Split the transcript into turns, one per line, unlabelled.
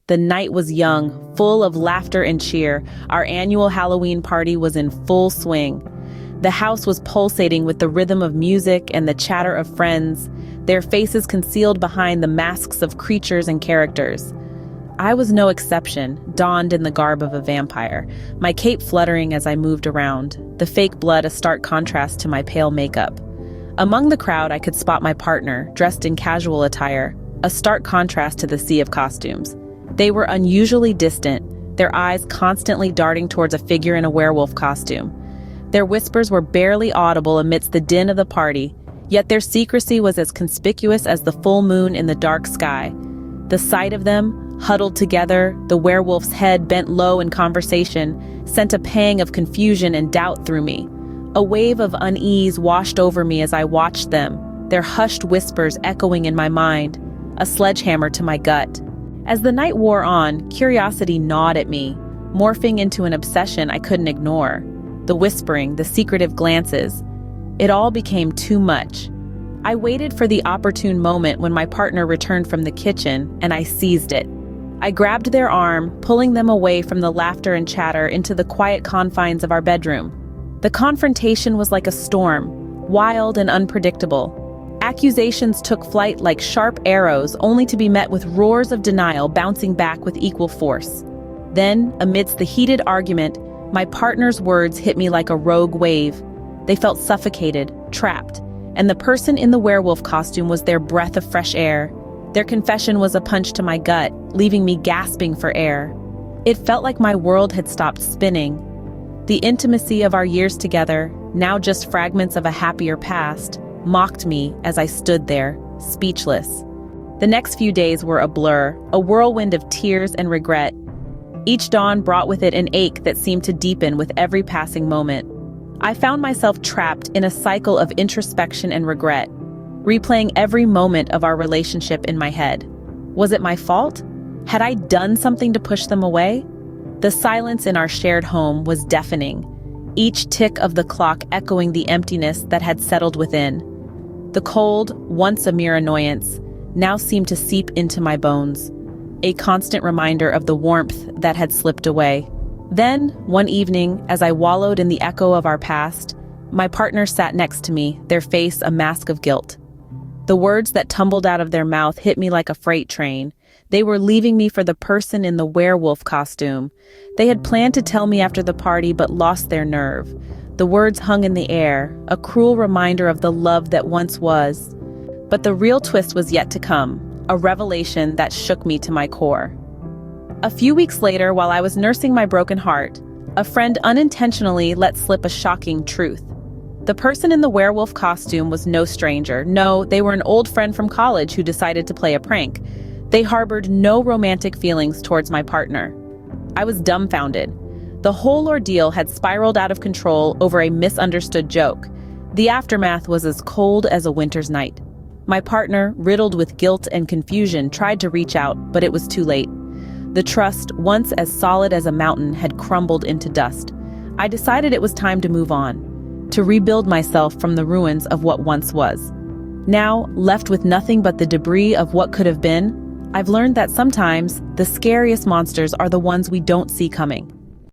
The night was young, full of laughter and cheer. Our annual Halloween party was in full swing. The house was pulsating with the rhythm of music and the chatter of friends, their faces concealed behind the masks of creatures and characters. I was no exception, donned in the garb of a vampire, my cape fluttering as I moved around, the fake blood a stark contrast to my pale makeup. Among the crowd, I could spot my partner, dressed in casual attire, a stark contrast to the sea of costumes. They were unusually distant, their eyes constantly darting towards a figure in a werewolf costume. Their whispers were barely audible amidst the din of the party, yet their secrecy was as conspicuous as the full moon in the dark sky. The sight of them, huddled together, the werewolf's head bent low in conversation, sent a pang of confusion and doubt through me. A wave of unease washed over me as I watched them, their hushed whispers echoing in my mind, a sledgehammer to my gut. As the night wore on, curiosity gnawed at me, morphing into an obsession I couldn't ignore. The whispering, the secretive glances. It all became too much. I waited for the opportune moment when my partner returned from the kitchen, and I seized it. I grabbed their arm, pulling them away from the laughter and chatter into the quiet confines of our bedroom. The confrontation was like a storm, wild and unpredictable. Accusations took flight like sharp arrows, only to be met with roars of denial bouncing back with equal force. Then, amidst the heated argument, my partner's words hit me like a rogue wave. They felt suffocated, trapped, and the person in the werewolf costume was their breath of fresh air. Their confession was a punch to my gut, leaving me gasping for air. It felt like my world had stopped spinning. The intimacy of our years together, now just fragments of a happier past, mocked me as I stood there, speechless. The next few days were a blur, a whirlwind of tears and regret. Each dawn brought with it an ache that seemed to deepen with every passing moment. I found myself trapped in a cycle of introspection and regret, replaying every moment of our relationship in my head. Was it my fault? Had I done something to push them away? The silence in our shared home was deafening, each tick of the clock echoing the emptiness that had settled within. The cold, once a mere annoyance, now seemed to seep into my bones, a constant reminder of the warmth that had slipped away. Then, one evening, as I wallowed in the echo of our past, my partner sat next to me, their face a mask of guilt. The words that tumbled out of their mouth hit me like a freight train. They were leaving me for the person in the werewolf costume. They had planned to tell me after the party but lost their nerve. The words hung in the air, a cruel reminder of the love that once was. But the real twist was yet to come, a revelation that shook me to my core. A few weeks later, while I was nursing my broken heart, a friend unintentionally let slip a shocking truth. The person in the werewolf costume was no stranger. No, they were an old friend from college who decided to play a prank. They harbored no romantic feelings towards my partner. I was dumbfounded. The whole ordeal had spiraled out of control over a misunderstood joke. The aftermath was as cold as a winter's night. My partner, riddled with guilt and confusion, tried to reach out, but it was too late. The trust, once as solid as a mountain, had crumbled into dust. I decided it was time to move on, to rebuild myself from the ruins of what once was. Now, left with nothing but the debris of what could have been, I've learned that sometimes the scariest monsters are the ones we don't see coming.